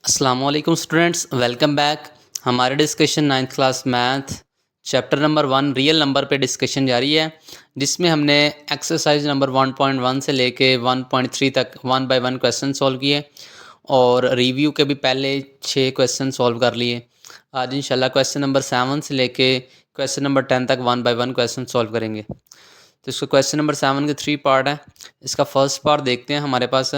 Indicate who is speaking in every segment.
Speaker 1: अस्सलाम वालेकुम students, welcome back. हमारे discussion ninth class math chapter number 1 real number पे डिस्कशन जारी है, जिसमें हमने एक्सरसाइज नंबर 1.1 से लेके 1.3 तक 1 बाय 1 क्वेश्चन सॉल्व किए और रिव्यू के भी पहले 6 क्वेश्चन सॉल्व कर लिए। आज इंशाल्लाह क्वेश्चन नंबर 7 से लेके क्वेश्चन नंबर 10 तक 1 बाय 1 क्वेश्चन सॉल्व करेंगे। तो इसको क्वेश्चन नंबर 7 के 3 पार्ट है। इसका फर्स्ट पार्ट देखते हैं। हमारे पास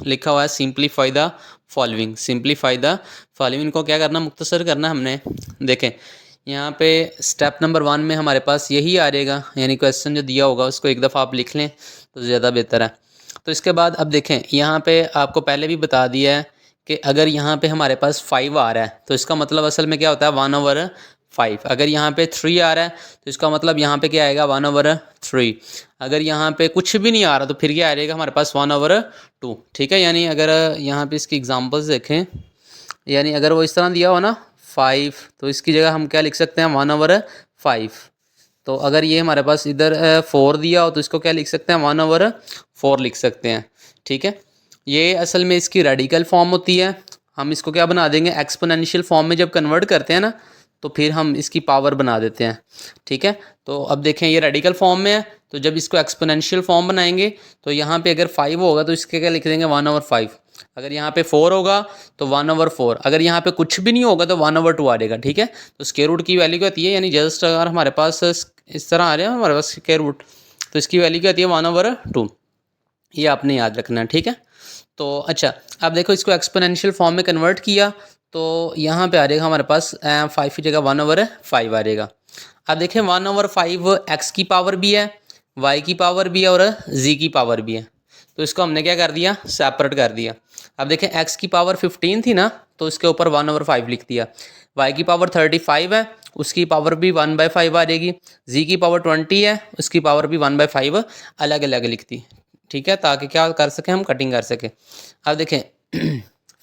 Speaker 1: लिखा हुआ है simplify the following. Simplify the following, इनको क्या करना, मुख्तसर करना हमने। देखें यहाँ पे स्टेप नंबर 1 में हमारे पास यही आ जाएगा, यानी क्वेश्चन जो दिया होगा उसको एक दफ़ा आप लिख लें तो ज़्यादा बेहतर है। तो इसके बाद अब देखें, यहाँ पे आपको पहले भी बता दिया है कि अगर यहाँ पे हमारे पास 5 आ रहा है तो इसका मतलब असल में क्या होता है 1/5। अगर यहाँ पे 3 आ रहा है तो इसका मतलब यहाँ पे क्या आएगा 1/3। अगर यहाँ पे कुछ भी नहीं आ रहा तो फिर क्या आएगा हमारे पास 1/2। ठीक है, यानी अगर यहाँ पे इसकी एग्जांपल्स देखें, यानी अगर वो इस तरह दिया हो ना 5, तो इसकी जगह हम क्या लिख सकते हैं 1/5। तो अगर ये हमारे पास इधर 4 दिया हो तो इसको क्या लिख सकते हैं 1/4 लिख सकते हैं। ठीक है, ये असल में इसकी रेडिकल फॉर्म होती है। हम इसको क्या बना देंगे, एक्सपोनेंशियल फॉर्म में जब कन्वर्ट करते हैं ना तो फिर हम इसकी पावर बना देते हैं। ठीक है, तो अब देखें ये रेडिकल फॉर्म में है, तो जब इसको एक्सपोनेंशियल फॉर्म बनाएंगे तो यहाँ पे अगर 5 होगा तो इसके क्या लिख देंगे 1/5। अगर यहाँ पे 4 होगा तो 1/4। अगर यहाँ पे कुछ भी नहीं होगा तो 1/2 आ जाएगा। ठीक है, तो स्क्वायर रूट की वैल्यू क्या होती है, यानी जस्ट अगर हमारे पास इस तरह आ रहे हैं हमारे पास स्क्वायर रूट, तो इसकी वैल्यू क्या होती है 1/2। ये आपने याद रखना है। ठीक है, तो अच्छा अब देखो इसको एक्सपोनेंशियल फॉर्म में कन्वर्ट किया तो यहाँ पे आ जाएगा हमारे पास 5 की जगह 1/5 आ जाएगा। अब देखें 1/5 एक्स की पावर भी है, वाई की पावर भी है और जी की पावर भी है। तो इसको हमने क्या कर दिया, सेपरेट कर दिया। अब देखें एक्स की पावर 15 थी ना, तो इसके ऊपर 1/5 लिख दिया। वाई की पावर 35 है, उसकी पावर भी 1/5 आ जाएगी। जी की पावर 20 है, उसकी पावर भी 1/5 अलग अलग लिख दी। ठीक है, ताकि क्या कर सकें, हम कटिंग कर सकें। अब देखें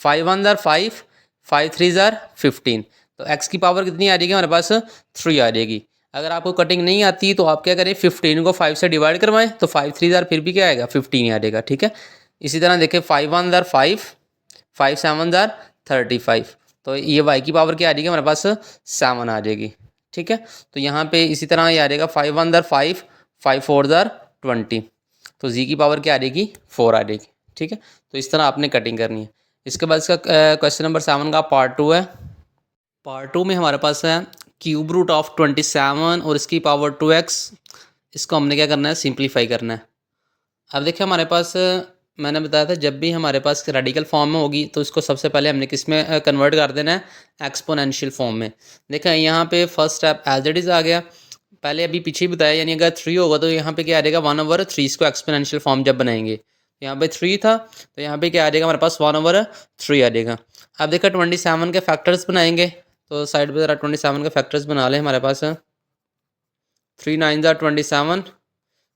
Speaker 1: 5 1 ज़ार 5, 5 3 ज़ार 15, तो x की पावर कितनी आ जाएगी हमारे पास 3 आ जाएगी। अगर आपको कटिंग नहीं आती तो आप क्या करें, 15 को 5 से डिवाइड करवाएं तो 5 3 ज़ार फिर भी क्या आएगा 15 आ जाएगा। ठीक है, इसी तरह देखें 5 1 ज़ार 5, 5 7 ज़ार 35, तो ये y की पावर क्या आ जाएगी हमारे पास 7 आ जाएगी। ठीक है, तो यहाँ पे इसी तरह ये आ जाएगा 5 1 ज़ार 5, 5 4 ज़ार 20, तो जी की पावर क्या आ जाएगी 4 आ जाएगी। ठीक है, तो इस तरह आपने कटिंग करनी है। इसके बाद इसका क्वेश्चन नंबर 7 का पार्ट 2 है। पार्ट 2 में हमारे पास है क्यूब रूट ऑफ 27 और इसकी पावर 2x। इसको हमने क्या करना है, सिंप्लीफाई करना है। अब देखिए हमारे पास मैंने बताया था जब भी हमारे पास रेडिकल फॉर्म में होगी तो इसको सबसे पहले हमने किस में कन्वर्ट कर देना है, एक्सपोनेंशियल फॉर्म में। देखें यहाँ पे first step as it is आ गया, पहले अभी पीछे ही बताया, यानी अगर 3 होगा तो यहाँ पे क्या आ जाएगा 1/3। इसको एक्सपोनेंशियल फॉर्म जब बनाएंगे, यहाँ पे 3 था तो यहाँ पे क्या आ जाएगा हमारे पास 1/3 आ जाएगा। अब देखा 27 के फैक्टर्स बनाएंगे, तो साइड पे ज़रा 27 के फैक्टर्स बना लें। हमारे पास 3 9 ज़ार 27,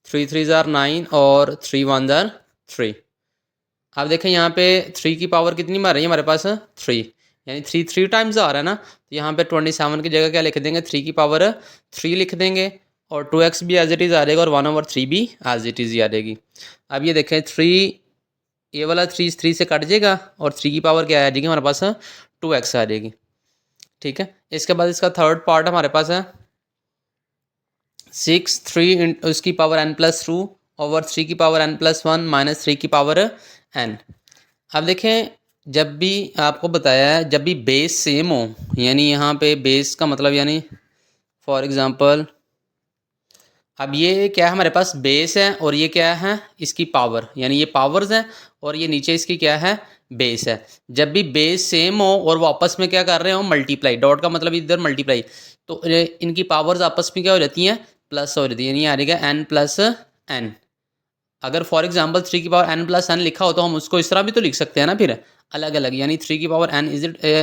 Speaker 1: 3 3 ज़ार 9 और 3 1 ज़ार 3। अब देखें यहाँ पे 3 की पावर कितनी मार रही है हमारे पास 3, यानी 3 3 टाइम्स आ रहा है ना, तो यहाँ पे 27 की जगह क्या लिख देंगे 3 की पावर 3 लिख देंगे, और 2x भी एज इट इज़ आ जाएगा और 1/3 भी एज इट इज़ ही आ जाएगी। अब ये देखें 3, ये वाला 3 से कट जाएगा और 3 की पावर क्या आ जाएगी हमारे पास 2x आ जाएगी। ठीक है, इसके बाद इसका थर्ड पार्ट हमारे पास है 6 3 उसकी पावर n+2 ओवर 3 की पावर n+1 माइनस 3 की पावर n। अब देखें जब भी आपको बताया है जब भी बेस सेम हो, यानी यहाँ पे बेस का मतलब यानी फॉर एग्ज़ाम्पल अब ये क्या है हमारे पास बेस है और ये क्या है इसकी पावर, यानी ये पावर्स हैं और ये नीचे इसकी क्या है बेस है। जब भी बेस सेम हो और वो आपस में क्या कर रहे हो मल्टीप्लाई, डॉट का मतलब इधर मल्टीप्लाई, तो इनकी पावर्स आपस में क्या हो जाती हैं प्लस हो जाती है, यानी आ जाएगा n+n। अगर फॉर एग्जांपल 3 की पावर n+n लिखा हो तो हम उसको इस तरह भी तो लिख सकते हैं ना, फिर अलग अलग, यानी 3 की पावर n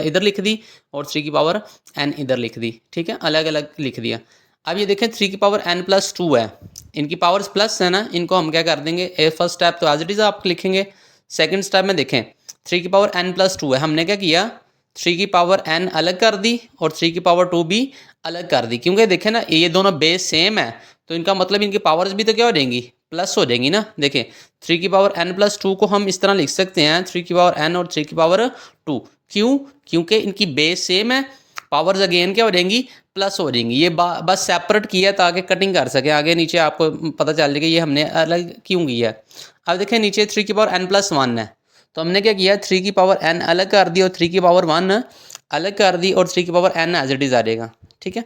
Speaker 1: इधर लिख दी और 3 की पावर n इधर लिख दी। ठीक है, अलग अलग लिख दिया। अब ये देखें 3 की पावर n+2 है, इनकी पावर्स प्लस है ना, इनको हम क्या कर देंगे फर्स्ट स्टेप तो एज इट इज़ आप लिखेंगे। सेकंड स्टेप में देखें 3 की पावर n+2 है, हमने क्या किया 3 की पावर n अलग कर दी और 3 की पावर 2 भी अलग कर दी, क्योंकि देखें ना ये दोनों बेस सेम है तो इनका मतलब इनकी पावर्स भी तो क्या हो जाएंगी प्लस हो जाएंगी ना। देखिए 3 की पावर n प्लस 2 को हम इस तरह लिख सकते हैं 3 की पावर n और 3 की पावर 2। क्यों? क्योंकि इनकी बेस सेम है, पावर्स अगेन क्या हो जाएंगी, प्लस हो जाएंगी। ये बस सेपरेट किया ताकि कटिंग कर सके, आगे नीचे आपको पता चल जाएगा ये हमने अलग क्यों किया है। अब देखिए नीचे 3 की पावर n प्लस 1 है, तो हमने क्या किया 3 की पावर n अलग कर दी और 3 की पावर 1 अलग कर दी और 3 की power n as it is आ जाएगा। ठीक है,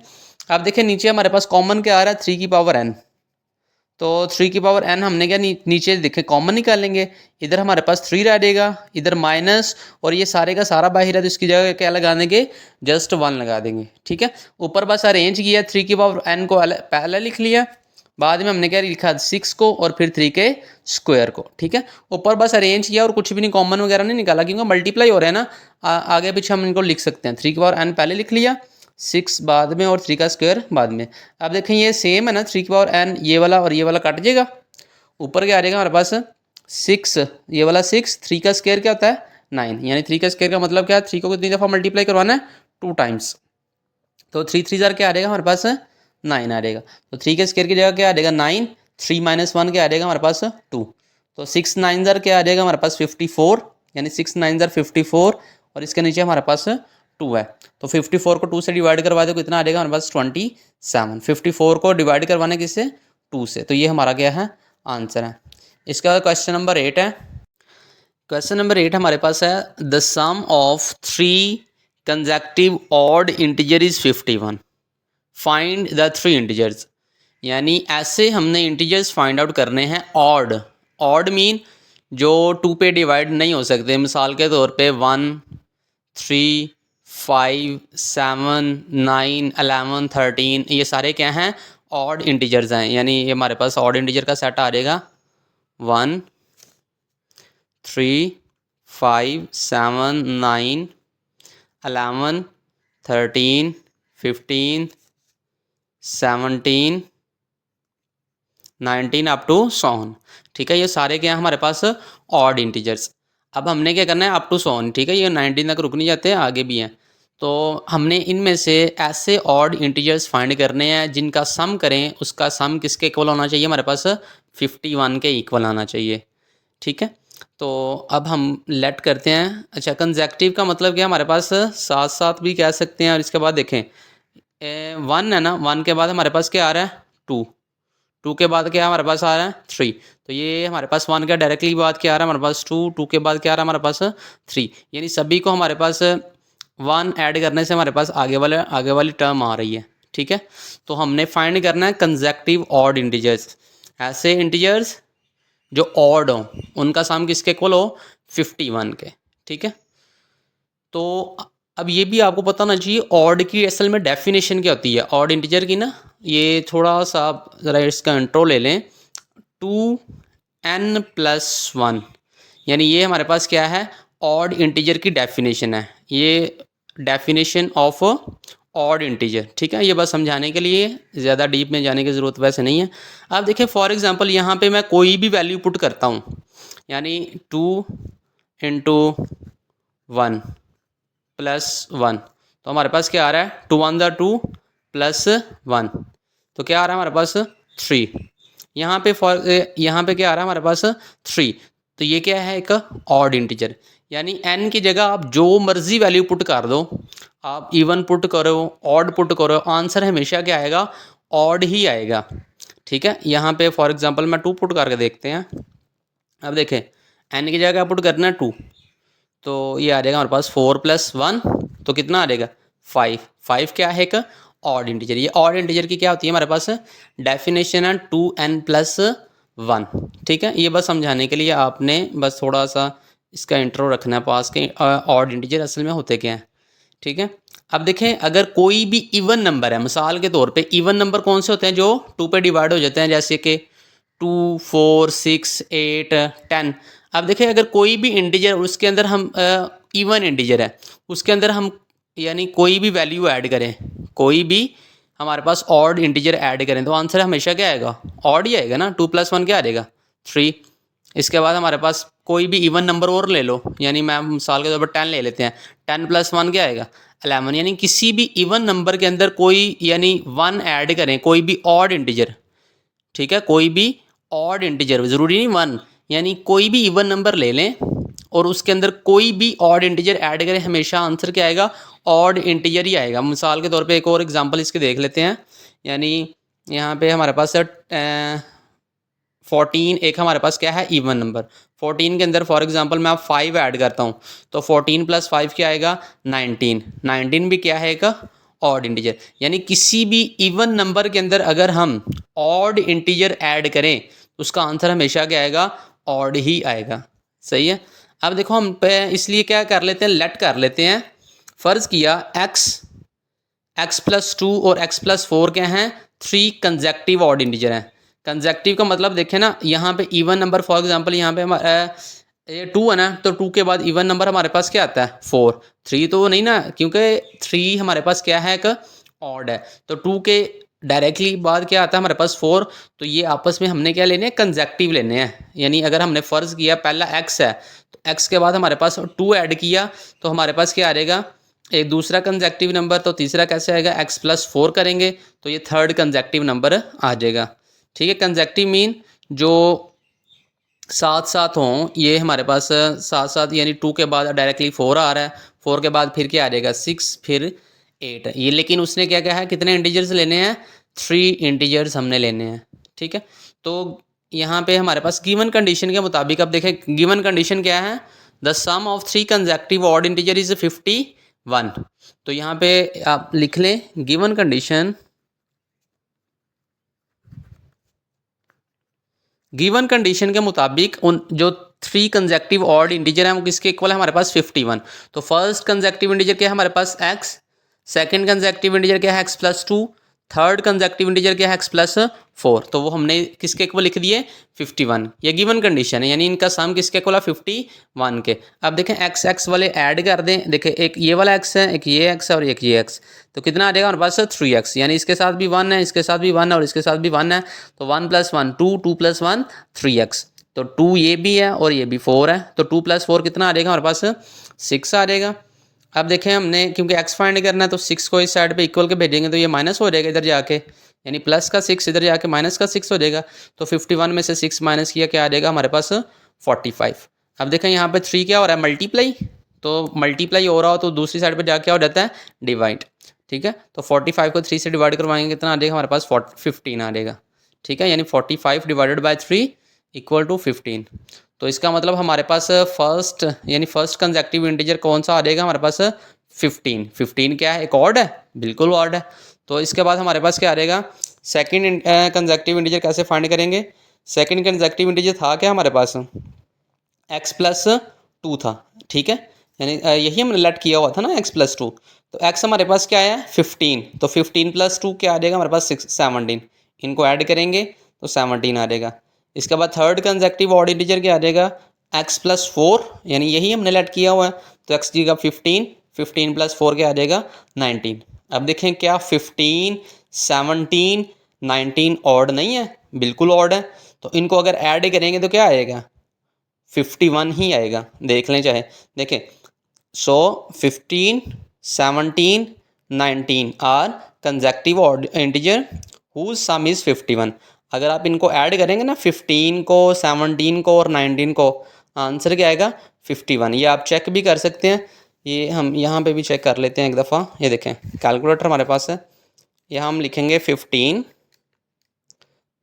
Speaker 1: अब देखिए नीचे हमारे पास कॉमन क्या आ रहा है 3 की पावर n, तो 3 की पावर n हमने क्या नीचे देखे कॉमन निकालेंगे, इधर हमारे पास 3 रह जाएगा, इधर माइनस, और ये सारे का सारा बाहर है तो इसकी जगह क्या लगा देंगे, जस्ट 1 लगा देंगे। ठीक है, ऊपर बस अरेंज किया 3 की पावर n को पहले लिख लिया, बाद में हमने क्या लिखा 6 को और फिर 3 के स्क्वायर को। ठीक है, ऊपर बस अरेंज किया और कुछ भी नहीं कॉमन वगैरह नहीं निकाला क्योंकि मल्टीप्लाई हो रहा है ना, आगे पीछे हम इनको लिख सकते हैं। 3 की पावर n पहले लिख लिया, 6 बाद में और 3 का स्क्वायर बाद में। अब देखें ये सेम है ना, 3 की पावर n ये वाला और ये वाला कट जाएगा, ऊपर क्या आ जाएगा हमारे पास 6, ये वाला 6, 3 का स्क्वायर क्या होता है 9, यानी 3 का स्क्वायर का मतलब क्या है 3 को कितनी दफ़ा मल्टीप्लाई करवाना है 2 टाइम्स, तो 3 3 ज़ार क्या आ जाएगा हमारे पास 9 आ जाएगा, तो 3 के स्क्वायर की जगह क्या आ जाएगा 9, 3 माइनस 1 क्या आ जाएगा हमारे पास 2, तो 6 9 ज़ार क्या आ जाएगा हमारे पास 54, यानी 6 9 ज़ार 54, और इसके नीचे हमारे पास 2 है, तो 54 को 2 से डिवाइड करवा दो कितना आ जाएगा हमारे पास 27। 54 को डिवाइड करवाना किससे 2 से, तो ये हमारा क्या है आंसर है। इसका क्वेश्चन नंबर 8 है। क्वेश्चन नंबर 8 हमारे पास है the sum of 3 consecutive odd integer is 51, find the 3 integers. यानी ऐसे हमने इंटीजर्स फाइंड आउट करने हैं ऑड, ऑड मीन जो 2 पे डिवाइड नहीं हो सकते, मिसाल के तौर पे 1 3 5 7 9 11 13, ये सारे क्या हैं ऑड इंटीजर्स हैं, यानी ये हमारे पास ऑड इंटीजर का सेट आ जाएगा 1 3 5 7 9 11 13 15 17 19 अप टू 100। ठीक है, ये सारे क्या हैं हमारे पास ऑड इंटीजर्स। अब हमने क्या करना है अप टू 100, ठीक है, ये 19 तक रुक नहीं जाते हैं, आगे भी हैं, तो हमने इनमें से ऐसे ऑड इंटीजर्स फाइंड करने हैं जिनका सम करें उसका सम किसके इक्वल होना चाहिए, हमारे पास 51 के इक्वल आना चाहिए। ठीक है, तो अब हम लेट करते हैं। अच्छा, कंसेक्टिव का मतलब क्या हमारे पास साथ साथ भी कह सकते हैं, और इसके बाद देखें 1 है ना, 1 के बाद हमारे पास क्या आ रहा है 2, 2 के बाद क्या हमारे पास आ रहा है 3, तो ये हमारे पास 1 का डायरेक्टली बाद क्या आ रहा है हमारे पास 2, 2 के बाद क्या आ रहा है हमारे पास 3, यानी सभी को हमारे पास 1 ऐड करने से हमारे पास आगे वाली टर्म आ रही है। ठीक है, तो हमने फाइंड करना है कंसेक्टिव ऑड इंटीजर्स, ऐसे इंटीजर्स जो ऑड हो उनका सम किसके इक्वल हो 51 के। ठीक है, तो अब ये भी आपको पता होना चाहिए ऑड की असल में डेफिनेशन क्या होती है ऑड इंटीजर की ना, ये थोड़ा सा आप ज़रा इसका इंट्रो ले लें। 2n+1, यानी ये हमारे पास क्या है ऑड इंटीजर की डेफिनेशन है, ये डेफिनेशन ऑफ ऑड इंटीजर। ठीक है, ये बस समझाने के लिए, ज़्यादा डीप में जाने की ज़रूरत वैसे नहीं है। अब देखिए फॉर एग्जांपल यहाँ पे मैं कोई भी वैल्यू पुट करता हूँ, यानी 2 × 1 + 1, तो हमारे पास क्या आ रहा है 2 1 2 + 1, तो क्या आ रहा है हमारे पास 3। यहाँ पे क्या आ रहा है हमारे पास 3, तो ये क्या है एक ऑड इंटीजर, यानी n की जगह आप जो मर्जी वैल्यू पुट कर दो, आप इवन पुट करो ऑड पुट करो, आंसर हमेशा क्या आएगा ऑड ही आएगा। ठीक है, यहाँ पे फॉर एग्जांपल मैं 2 पुट करके देखते हैं। अब देखें n की जगह पुट करना है 2, तो ये आ जाएगा हमारे पास 4 + 1, तो कितना आ जाएगा 5। 5 क्या है एक ऑड इंटीजर, ये ऑड इंटीजर की क्या होती है हमारे पास डेफिनेशन है 2n+1। ठीक है, ये बस समझाने के लिए आपने बस थोड़ा सा इसका इंट्रो रखना है पास के ऑड इंटीजर असल में होते क्या हैं। ठीक है, अब देखें अगर कोई भी इवन नंबर है, मिसाल के तौर पे इवन नंबर कौन से होते हैं जो 2 पे डिवाइड हो जाते हैं, जैसे कि 2 4 6 8 10। अब देखें अगर कोई भी इंटीजर उसके अंदर हम इवन इंटीजर है उसके अंदर हम यानी कोई भी वैल्यू ऐड करें, कोई भी हमारे पास ऑड इंटीजर ऐड करें, तो आंसर हमेशा क्या आएगा ऑड ही आएगा ना। 2 + 1 क्या आ जाएगा 3। इसके बाद हमारे पास कोई भी इवन नंबर और ले लो, यानी मैं मिसाल के तौर पर 10 ले लेते हैं, 10 + 1 क्या आएगा 11, यानी किसी भी इवन नंबर के अंदर कोई यानी 1 ऐड करें, कोई भी ऑड इंटीजर, ठीक है, कोई भी ऑड इंटीजर, ज़रूरी नहीं वन, यानी कोई भी इवन नंबर ले लें और उसके अंदर कोई भी ऑड इंटीजर ऐड करें, हमेशा आंसर क्या आएगा, ऑड इंटीजर ही आएगा। मिसाल के तौर पे एक और एग्जांपल इसके देख लेते हैं, यानी यहाँ पे हमारे पास 14 एक हमारे पास क्या है, इवन नंबर। 14 के अंदर फॉर एग्जांपल मैं आप 5 ऐड करता हूँ तो 14 + 5 क्या आएगा, 19। 19 भी क्या है, एक ऑड इंटीजर। यानी किसी भी इवन नंबर के अंदर अगर हम ऑड इंटीजर ऐड करें तो उसका आंसर हमेशा क्या आएगा, ऑड ही आएगा। सही है। अब देखो हम पे इसलिए क्या कर लेते हैं, लेट कर लेते हैं। फ़र्ज़ किया x +2 और x +4 क्या हैं, 3 कंजेक्टिव ऑड इंटीजर हैं। कंजेक्टिव का मतलब देखें ना, यहाँ पे इवन नंबर फॉर एग्जांपल यहाँ पे ये 2 है ना, तो 2 के बाद इवन नंबर हमारे पास क्या आता है, 4। 3 तो नहीं ना, क्योंकि 3 हमारे पास क्या है, एक ऑड है। तो 2 के डायरेक्टली बाद क्या आता है हमारे पास, 4। तो ये आपस में हमने क्या लेने हैं, कंजेक्टिव लेने हैं। यानी अगर हमने फ़र्ज़ किया पहला x है तो x के बाद हमारे पास 2 ऐड किया तो हमारे पास क्या आ जाएगा, एक दूसरा कंजेक्टिव नंबर। तो तीसरा कैसे आएगा, x +4 करेंगे तो ये थर्ड कंजेक्टिव नंबर आ जाएगा। ठीक है। कंजेक्टिव मीन जो साथ साथ हों, ये हमारे पास साथ साथ, यानी 2 के बाद डायरेक्टली 4 आ रहा है, 4 के बाद फिर क्या आ जाएगा, 6, फिर 8 ये। लेकिन उसने क्या कहा है, कितने इंटीजर्स लेने हैं, 3 इंटीजर्स हमने लेने हैं। ठीक है। तो यहाँ पे हमारे पास गिवन कंडीशन के मुताबिक, अब देखें गिवन कंडीशन क्या है, the sum of 3 consecutive odd integer is 51। तो यहाँ पे आप लिख लें गिवन कंडीशन, गिवन कंडीशन के मुताबिक उन जो 3 कंजेक्टिव ऑड इंटीजर हैं वो किसके इक्वल है, हमारे पास 51। तो फर्स्ट कंजेक्टिव इंटीजर क्या है हमारे पास, x। सेकंड कंजेक्टिव इंटीजर क्या है, x +2। थर्ड कंजेक्टिव इंटीजर क्या है, x +4। तो वो हमने किसके इक्वल लिख दिए, 51। ये गिवन कंडीशन है, यानी इनका सम किसके इक्वल है, 51 के। अब देखें x वाले ऐड कर दें, देखें एक ये वाला x है, एक ये x है और एक ये x। तो कितना आ जाएगा हमारे पास, 3x। यानी इसके साथ भी 1 है, इसके साथ भी 1 है और इसके साथ भी 1 है। तो 1 + 1 2, 2 + 1 3x। तो 2 ये भी है और ये भी 4 है। तो 2 + 4 कितना आ जाएगा हमारे पास, 6 आ जाएगा। अब देखें हमने क्योंकि x फाइंड करना है तो 6 को इस साइड पे इक्वल के भेजेंगे तो ये माइनस हो जाएगा इधर जाके, यानी प्लस का 6 इधर जाके माइनस का 6 हो जाएगा। तो 51 में से 6 माइनस किया क्या आ जाएगा हमारे पास, 45। अब देखें यहाँ पे 3 क्या हो रहा है, मल्टीप्लाई। तो मल्टीप्लाई हो रहा हो तो दूसरी साइड पर जाके क्या हो जाता है, डिवाइड। ठीक है। तो 45 को 3 से डिवाइड करवाएंगे कितना आ जाएगा हमारे पास, 15 आ जाएगा। ठीक है। यानी 45 / 3 = 15। तो इसका मतलब हमारे पास फर्स्ट, यानी फर्स्ट कंजेक्टिव इंटीजर कौन सा आ जाएगा हमारे पास, 15। 15 क्या है, एक ऑड है, बिल्कुल ऑड है। तो इसके बाद हमारे पास क्या आ जाएगा, सेकंड कंजेक्टिव इंटीजर कैसे फाइंड करेंगे। सेकंड कंजेक्टिव इंटीजर था क्या हमारे पास, x +2 था। ठीक है। यानी यही हमने लेट किया हुआ था ना, x +2। तो x हमारे पास क्या आया, 15। तो 15 + 2 क्या आ जाएगा हमारे पास, 17। इनको ऐड करेंगे तो 17 आ जाएगा। इसके बाद थर्ड कंजेक्टिव ऑड इंटीजर क्या आ जाएगा, x +4, यानी यही हमने लेट किया हुआ है। तो x की जगह 15, 15 + 4 क्या आ जाएगा, 19। अब देखें क्या 15, 17, 19 ऑड नहीं है, बिल्कुल ऑड है। तो इनको अगर ऐड करेंगे तो क्या आएगा, 51 ही आएगा। देख लें चाहे, देखें। So 15, 17, 19 are consecutive odd integer whose sum is 51। अगर आप इनको ऐड करेंगे ना, 15 को, 17 को और 19 को, आंसर क्या आएगा, 51। ये आप चेक भी कर सकते हैं, ये हम यहाँ पे भी चेक कर लेते हैं एक दफ़ा। ये देखें कैलकुलेटर हमारे पास है, यहाँ हम लिखेंगे 15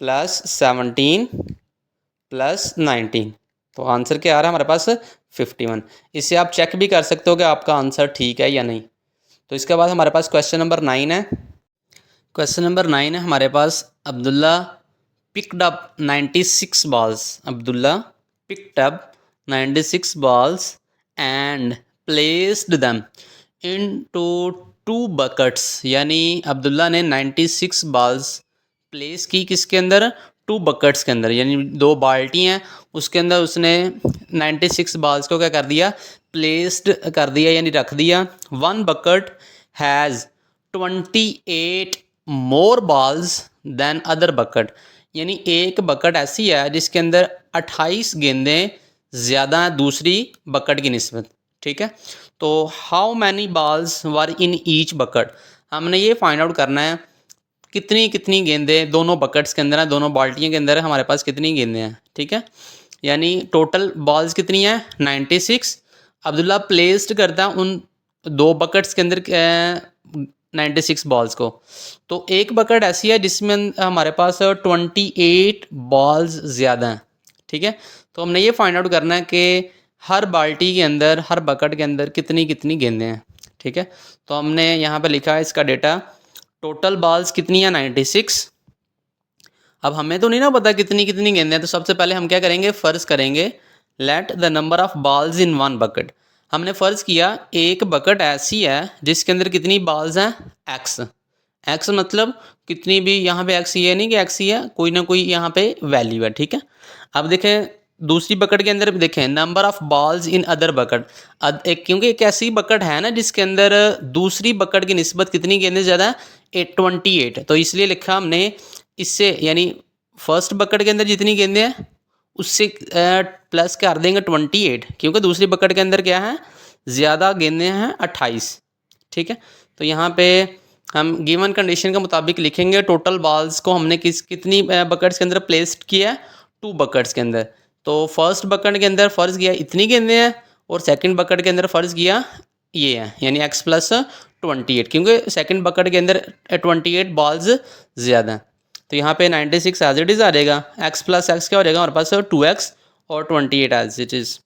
Speaker 1: + 17 + 19। तो आंसर क्या आ रहा है हमारे पास, 51। इससे आप चेक भी कर सकते हो कि आपका आंसर ठीक है या नहीं। तो इसके बाद हमारे पास क्वेश्चन नंबर 9 है। क्वेश्चन नंबर 9 है हमारे पास, Abdullah picked up 96 balls। Abdullah picked up 96 balls and placed them into 2 buckets। यानी अब्दुल्ला ने 96 balls प्लेस की किसके अंदर, 2 buckets के अंदर, यानी 2 बाल्टी हैं उसके अंदर उसने 96 balls को क्या कर दिया, प्लेस्ड कर दिया, यानी रख दिया। 1 bucket has 28 more balls than other bucket। यानी एक बकेट ऐसी है जिसके अंदर 28 गेंदें ज़्यादा हैं दूसरी बकेट की निस्बत। ठीक है। तो how many balls were in each bucket, हमने ये फाइंड आउट करना है कितनी कितनी गेंदें दोनों बकेट्स के अंदर हैं, दोनों बाल्टियों के अंदर हमारे पास कितनी गेंदें हैं, ठीक है। यानी टोटल बॉल्स कितनी है 96। अब्दुल्ला प्लेस्ड करता है उन दो बकेट्स के अंदर 96 बॉल्स को। तो एक बकेट ऐसी है जिसमें हमारे पास 28 बॉल्स ज़्यादा हैं, ठीक है। तो हमने ये फाइंड आउट करना है कि हर बाल्टी के अंदर, हर बकेट के अंदर कितनी कितनी गेंदें हैं, ठीक है। तो हमने यहाँ पे लिखा है इसका डेटा, टोटल बॉल्स कितनी है 96। अब हमें तो नहीं ना पता कितनी कितनी गेंदें हैं, तो सबसे पहले हम क्या करेंगे, फ़र्ज़ करेंगे let the number of balls in one bucket. हमने फ़र्ज़ किया एक बकेट ऐसी है जिसके अंदर कितनी बॉल्स हैं, एक्स। एक्स मतलब कितनी भी, यहाँ पे एक्स ये नहीं कि एक्स ही है, कोई ना कोई यहाँ पे वैल्यू है, ठीक है। अब देखें दूसरी बकेट के अंदर देखें number of balls in other bucket. क्योंकि एक ऐसी बकेट है ना जिसके अंदर दूसरी बकेट की निस्बत कितनी गेंदें ज़्यादा है 28, तो इसलिए लिखा हमने इससे, यानी फर्स्ट बकेट के अंदर जितनी गेंदें हैं उससे प्लस कर देंगे 28, क्योंकि दूसरी बकेट के अंदर क्या है, ज़्यादा गेंदें हैं 28, ठीक है। तो यहाँ पे हम गिवन कंडीशन के मुताबिक लिखेंगे टोटल बॉल्स को हमने कितनी बकेट्स के अंदर प्लेस्ड किया है, 2 बकेट्स के अंदर। तो फर्स्ट बकेट के अंदर फ़र्ज़ किया इतनी गेंदें हैं और सेकंड बकेट के अंदर फ़र्ज़ किया ये है, यानी x प्लस 28, क्योंकि सेकंड बकेट के अंदर 28 बॉल्स ज़्यादा हैं। तो यहाँ पे 96 एज इट इज़ आ जाएगा, x प्लस एक्स क्या हो जाएगा हमारे पास 2x और 28 एज इट इज़।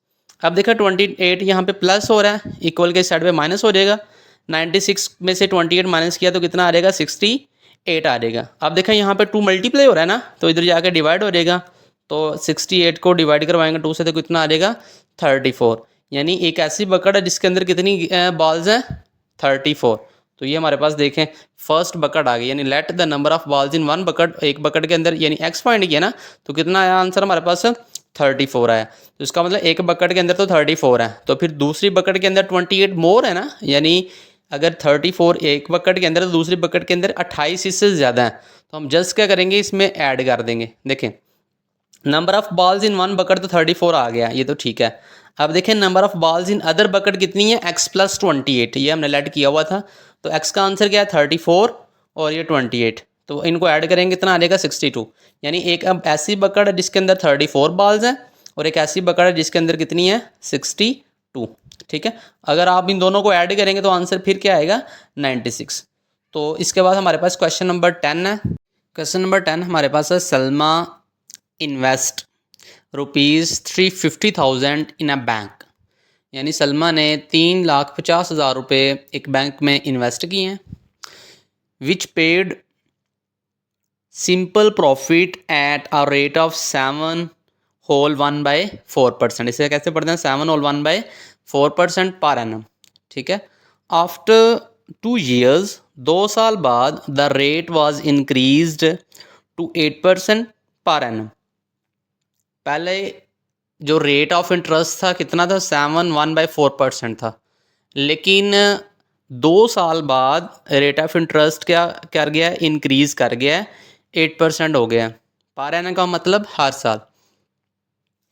Speaker 1: अब देखा 28 यहाँ पे प्लस हो रहा है, इक्वल के साइड पे माइनस हो जाएगा। 96 में से 28 माइनस किया तो कितना आ जाएगा 68 आ जाएगा। अब देखा यहाँ पे 2 मल्टीप्लाई हो रहा है ना, तो इधर जाकर डिवाइड हो जाएगा। तो 68 को डिवाइड करवाएंगे 2 से तो कितना आ जाएगा 34। यानी एक ऐसी बकेट है जिसके अंदर कितनी बॉल्स हैं 34। तो ये हमारे पास देखें फर्स्ट बकेट आ गई, यानी let the number of balls in one bucket. एक बकेट के अंदर यानी एक्स फाइंड किया ना, तो कितना आया आंसर हमारे पास 34 आया। तो इसका मतलब एक बकेट के अंदर तो 34 है, तो फिर दूसरी बकेट के अंदर 28 मोर है ना, यानी अगर 34 एक बकेट के अंदर तो दूसरी बकेट के अंदर 28 इससे ज़्यादा है। तो हम जस्ट क्या करेंगे इसमें ऐड कर देंगे। देखें number of balls in one bucket तो 34 आ गया, ये तो ठीक है। अब देखें number of balls in other bucket कितनी है, x प्लस 28, ये हमने लेट किया हुआ था। तो x का आंसर क्या है 34 और ये 28, तो इनको ऐड करेंगे कितना आ जाएगा 62। यानी एक अब ऐसी बकेट है जिसके अंदर 34 बॉल्स हैं और एक ऐसी बकेट है जिसके अंदर कितनी है 62, ठीक है। अगर आप इन दोनों को ऐड करेंगे तो आंसर फिर क्या आएगा 96। तो इसके बाद हमारे पास क्वेश्चन नंबर 10 है। क्वेश्चन नंबर 10 हमारे पास है Salma invest ₹350,000 in a bank. यानी सलमा ने 3,50,000 रुपये एक बैंक में इन्वेस्ट किए हैं, which paid simple profit at a rate of 7/1/4%। इसे कैसे पढ़ते हैं 7/1/4% पर एनम, ठीक है। आफ्टर 2 years 2 साल बाद the rate was increased to 8% per annum. पहले जो रेट ऑफ इंटरेस्ट था कितना था 7/1/4% था, लेकिन 2 साल बाद रेट ऑफ इंटरेस्ट क्या कर गया, इंक्रीज़ कर गया, 8% हो गया। पर एनम का मतलब हर साल।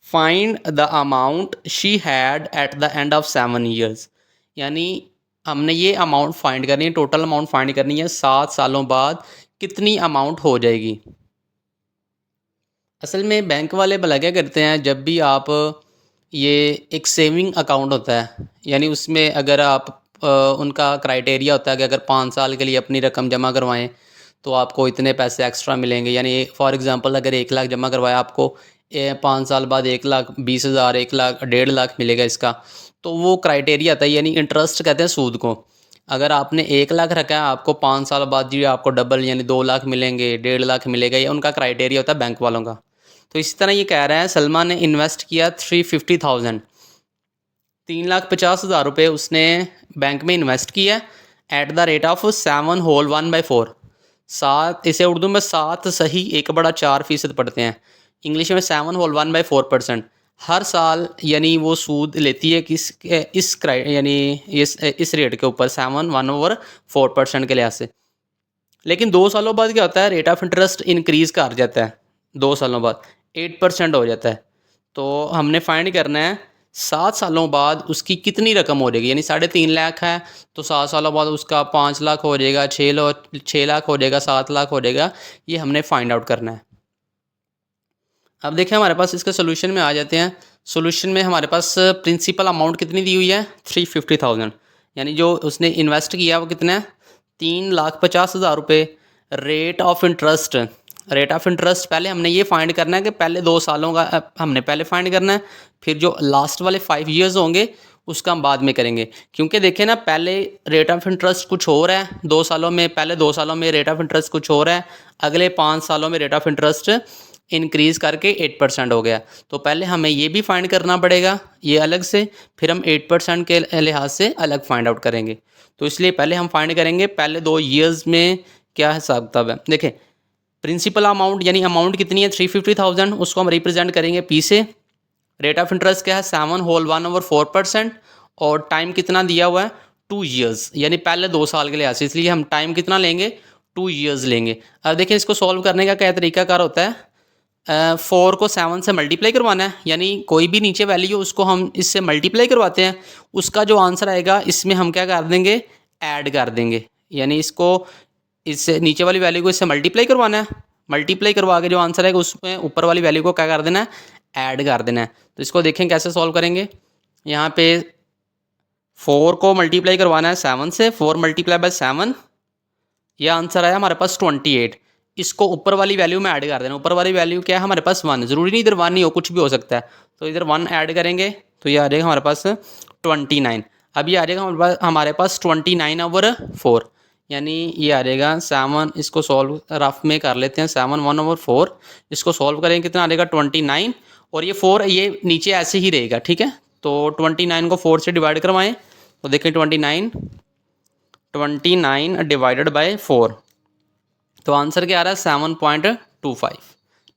Speaker 1: Find the amount she had eight the end of 7 years। यानी हमने ये अमाउंट फाइंड करनी है, टोटल अमाउंट फाइंड करनी है 7 सालों बाद कितनी अमाउंट हो जाएगी। असल में बैंक वाले भला क्या करते हैं, जब भी आप ये एक सेविंग अकाउंट होता है, यानी उसमें अगर आप उनका क्राइटेरिया होता है कि अगर 5 साल के लिए अपनी रकम जमा करवाएं तो आपको इतने पैसे एक्स्ट्रा मिलेंगे। यानी फॉर एग्जांपल अगर 1 लाख जमा करवाया आपको 5 साल बाद 1,20,000 1,00,000 मिलेगा इसका। तो वो क्राइटेरिया आता है, यानी इंटरेस्ट कहते हैं सूद को। अगर आपने 1 लाख रखा है आपको 5 साल बाद जी आपको डबल यानी 2 लाख मिलेंगे, 1.5 लाख मिलेगा, ये उनका क्राइटेरिया होता है बैंक वालों का। तो इसी तरह ये कह रहे हैं सलमा ने इन्वेस्ट किया 350,000, 3,50,000 रुपये उसने बैंक में इन्वेस्ट किया एट द रेट ऑफ 7/1/4। 7, इसे उर्दू में 7 सही 1/4% पढ़ते हैं, इंग्लिश में 7/1/4%। हर साल यानी वो सूद लेती है यानी इस रेट के ऊपर 7/1/4% के लिहाज से। लेकिन 2 सालों बाद क्या होता है, रेट ऑफ इंटरेस्ट इंक्रीज़ कर जाता है, 2 सालों बाद 8% हो जाता है। तो हमने फाइंड करना है 7 सालों बाद उसकी कितनी रकम हो जाएगी, यानी 3.5 लाख है तो 7 सालों बाद उसका 5 लाख हो जाएगा, 6 लाख हो जाएगा, 7 लाख हो जाएगा। ये हमने फाइंड आउट करना है। अब देखिए हमारे पास इसके सोल्यूशन में आ जाते हैं। सोल्यूशन में हमारे पास प्रिंसिपल अमाउंट कितनी दी हुई है 350,000, यानी जो उसने इन्वेस्ट किया वो कितना है 3,50,000 रुपये। Rate of interest, rate of interest पहले हमने ये फाइंड करना है कि पहले 2 सालों का हमने पहले फाइंड करना है, फिर जो लास्ट वाले 5 ईयर्स होंगे उसका हम बाद में करेंगे। क्योंकि देखें ना, पहले रेट ऑफ इंटरेस्ट कुछ और है 2 सालों में, पहले 2 सालों में रेट ऑफ इंटरेस्ट कुछ और है, अगले 5 सालों में रेट ऑफ इंटरेस्ट इंक्रीज़ करके 8% हो गया। तो पहले हमें ये भी फाइंड करना पड़ेगा ये अलग से, फिर हम 8% के लिहाज से अलग फाइंड आउट करेंगे। तो इसलिए पहले हम फाइंड करेंगे पहले 2 ईयर्स में क्या हिसाब किताब है। देखें प्रिंसिपल अमाउंट यानी अमाउंट कितनी है 350,000, उसको हम रिप्रेजेंट करेंगे पी से। रेट ऑफ इंटरेस्ट क्या है 7 होल 1/4%, और टाइम कितना दिया हुआ है 2 ईयर्स, यानी पहले 2 साल के लिहाज से, इसलिए हम टाइम कितना लेंगे 2 ईयर्स लेंगे। अब देखें इसको सॉल्व करने का क्या तरीकाकार होता है, 4 को 7 से मल्टीप्लाई करवाना है, यानी कोई भी नीचे वैल्यू उसको हम इससे मल्टीप्लाई करवाते हैं, उसका जो आंसर आएगा इसमें हम क्या कर देंगे ऐड कर देंगे, यानी इसको इससे नीचे वाली वैल्यू को इससे मल्टीप्लाई करवाना है, मल्टीप्लाई करवा के जो आंसर आएगा उसमें ऊपर वाली वैल्यू को क्या कर देना है ऐड कर देना है। तो इसको देखें कैसे सॉल्व करेंगे। यहाँ पे 4 को मल्टीप्लाई करवाना है 7 से, 4 मल्टीप्लाई बाय 7, यह आंसर आया हमारे पास 28। इसको ऊपर वाली वैल्यू में ऐड कर देना, ऊपर वाली वैल्यू क्या है हमारे पास 1, ज़रूरी नहीं इधर 1 नहीं हो, कुछ भी हो सकता है। तो इधर 1 ऐड करेंगे तो ये आ जाएगा हमारे पास 29। अब ये आ जाएगा हमारे पास 29/4, यानी ये आ जाएगा 7, इसको सॉल्व रफ में कर लेते हैं 7 1/4, इसको सॉल्व करेंगे कितना आ जाएगा 29, और ये 4 ये नीचे ऐसे ही रहेगा, ठीक है। तो 29 को 4 से डिवाइड करवाएं तो देखें 29 डिवाइडेड बाय 4, तो आंसर क्या आ रहा है 7.25,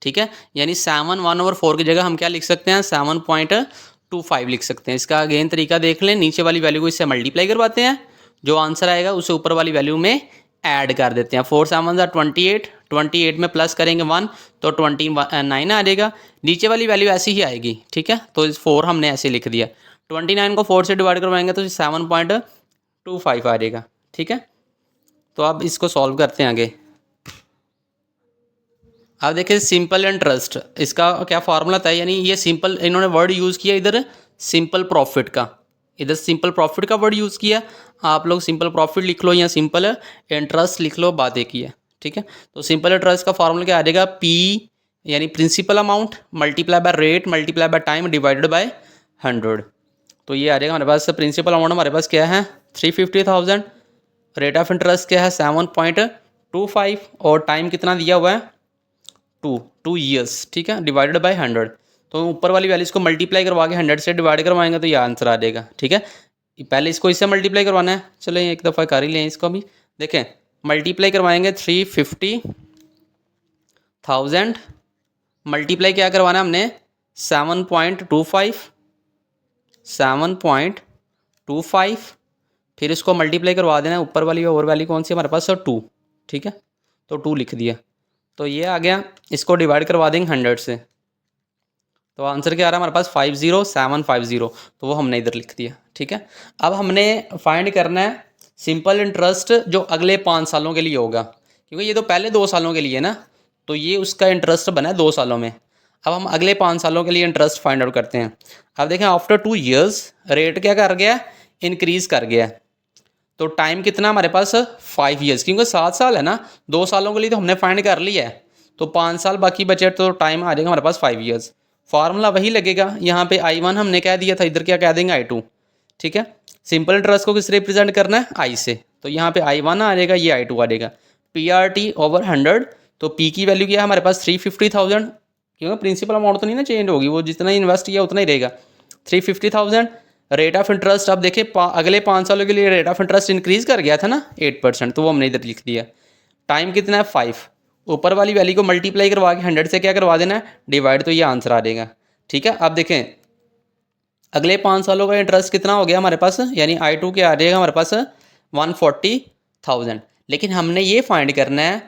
Speaker 1: ठीक है। यानी 7 1/4 की जगह हम क्या लिख सकते हैं 7.25 लिख सकते हैं। इसका अगेन तरीका देख लें, नीचे वाली वैल्यू को इससे मल्टीप्लाई करवाते हैं, जो आंसर आएगा उसे ऊपर वाली वैल्यू में ऐड कर देते हैं। 4 7 28, 28 में प्लस करेंगे 1 तो 29 आ जाएगा, नीचे वाली वैल्यू ऐसी ही आएगी, ठीक है। तो इस 4 हमने ऐसे लिख दिया, 29 को 4 से डिवाइड करवाएंगे तो 7.25 आ जाएगा, ठीक है। तो अब इसको सॉल्व करते हैं आगे। अब देखिए सिंपल इंटरेस्ट, इसका क्या फार्मूला था, यानी ये सिंपल इन्होंने वर्ड यूज़ किया इधर सिंपल प्रॉफिट का, इधर सिंपल प्रॉफिट का वर्ड यूज़ किया। आप लोग सिंपल प्रॉफिट लिख लो या सिंपल इंटरेस्ट लिख लो, बात एक ही है, ठीक है। तो सिंपल इंटरेस्ट का फार्मूला क्या आ जाएगा पी यानी principal amount multiply by rate multiply by time divided by 100। तो ये आ जाएगा हमारे पास प्रिंसिपल अमाउंट हमारे पास क्या है 350,000, रेट ऑफ इंटरेस्ट क्या है 7.25, और टाइम कितना दिया हुआ है 2 ईयर्स, ठीक है, डिवाइडेड बाय 100। तो ऊपर वाली वैल्यूज़ को मल्टीप्लाई करवा के 100 से डिवाइड करवाएंगे तो ये आंसर आ जाएगा, ठीक है। पहले इसको इससे मल्टीप्लाई करवाना है, चलो एक दफ़ा कर ही लें इसको भी। देखें मल्टीप्लाई करवाएंगे 350,000 मल्टीप्लाई क्या करवाना है हमने 7.25, फिर इसको मल्टीप्लाई करवा देना है, ऊपर वाली और वैल्यू कौन सी हमारे पास 2, ठीक है। तो 2 लिख दिया, तो ये आ गया, इसको डिवाइड करवा देंगे 100 से, तो आंसर क्या आ रहा है हमारे पास 50750, तो वो हमने इधर लिख दिया, ठीक है। अब हमने फाइंड करना है सिंपल इंटरेस्ट जो अगले 5 सालों के लिए होगा, क्योंकि ये तो पहले 2 सालों के लिए ना, तो ये उसका इंटरेस्ट बना है 2 सालों में। अब हम अगले 5 सालों के लिए इंटरेस्ट फाइंड आउट करते हैं। अब देखें आफ्टर 2 ईयर्स रेट क्या कर गया इंक्रीज़ कर गया, तो टाइम कितना हमारे पास 5 ईयर्स, क्योंकि 7 साल है ना, 2 सालों के लिए तो हमने फाइंड कर लिया है, तो 5 साल बाकी बचे, तो टाइम आ जाएगा हमारे पास 5 ईयर्स। फार्मूला वही लगेगा, यहाँ पे I1 हमने कह दिया था, इधर क्या कह देंगे I2, ठीक है। सिंपल इंटरेस्ट को किस रिप्रेजेंट करना है I से, तो यहाँ पे I1 आ जाएगा, ये I2 आ जाएगा। PRT/100, तो P की वैल्यू क्या है हमारे पास 350,000, क्योंकि प्रिंसिपल अमाउंट तो नहीं ना चेंज होगी, वो जितना इन्वेस्ट किया उतना ही रहेगा 350,000। रेट ऑफ इंटरेस्ट अब देखिए अगले 5 सालों के लिए रेट ऑफ इंटरेस्ट इंक्रीज़ कर गया था ना 8%, तो वो हमने इधर लिख दिया। टाइम कितना है 5, ऊपर वाली वैल्यू को मल्टीप्लाई करवा के 100 से क्या करवा देना है डिवाइड, तो ये आंसर आ जाएगा, ठीक है। अब देखें अगले 5 सालों का इंटरेस्ट कितना हो गया हमारे पास, यानी I2 क्या आ जाएगा हमारे पास 140,000, लेकिन हमने ये फाइंड करना है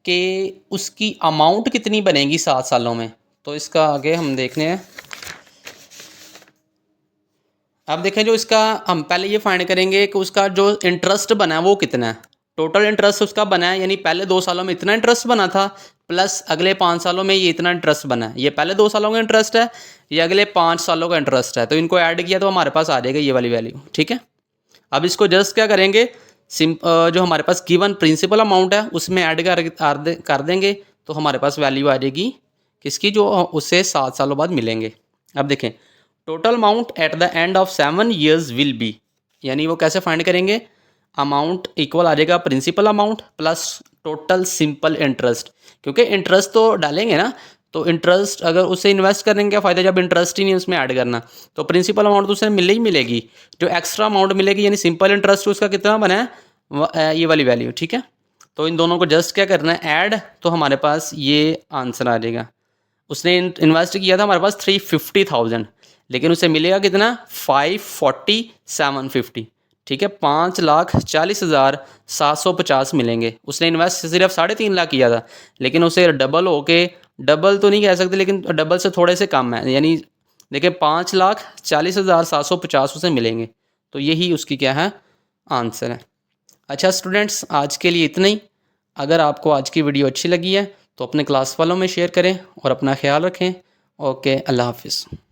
Speaker 1: कि उसकी अमाउंट कितनी बनेगी 7 सालों में। तो इसका आगे हम देखने हैं, अब देखें जो इसका हम पहले ये फाइंड करेंगे कि उसका जो इंटरेस्ट बना है वो कितना है। टोटल इंटरेस्ट उसका बना है, यानी पहले 2 सालों में इतना इंटरेस्ट बना था प्लस अगले 5 सालों में ये इतना इंटरेस्ट बना है। ये पहले 2 सालों का इंटरेस्ट है, ये अगले 5 सालों का इंटरेस्ट है, तो इनको ऐड किया तो हमारे पास आ जाएगा ये वाली वैल्यू। ठीक है, अब इसको जस्ट क्या करेंगे, जो हमारे पास गिवन प्रिंसिपल अमाउंट है उसमें ऐड कर देंगे तो हमारे पास वैल्यू आ जाएगी किसकी, जो उससे 7 सालों बाद मिलेंगे। अब देखें total amount at the end of 7 years will be, यानी वो कैसे फाइंड करेंगे, अमाउंट इक्वल आ जाएगा principal amount plus total simple interest, क्योंकि इंटरेस्ट तो डालेंगे ना, तो इंटरेस्ट अगर उसे इन्वेस्ट करने का क्या फ़ायदा जब इंटरेस्ट ही नहीं उसमें ऐड करना, तो प्रिंसिपल अमाउंट तो उसे मिले ही मिलेगी, जो एक्स्ट्रा अमाउंट मिलेगी यानी सिंपल इंटरेस्ट उसका कितना बना है ये वाली वैल्यू। ठीक है, तो इन दोनों को जस्ट क्या करना है ऐड, तो हमारे पास ये आंसर आ जाएगा। उसने इन्वेस्ट किया था हमारे पास 350,000, लेकिन उसे मिलेगा कितना 54750। ठीक है, 5,40,750 मिलेंगे। उसने इन्वेस्ट सिर्फ 3.5 लाख किया था, लेकिन उसे डबल होके, डबल तो नहीं कह सकते लेकिन डबल से थोड़े से कम है, यानी देखिए 5,40,750 उसे मिलेंगे। तो यही उसकी क्या है आंसर है। अच्छा स्टूडेंट्स, आज के लिए इतना ही। अगर आपको आज की वीडियो अच्छी लगी है तो अपने क्लास वालों में शेयर करें और अपना ख्याल रखें। ओके, अल्लाह हाफिज़।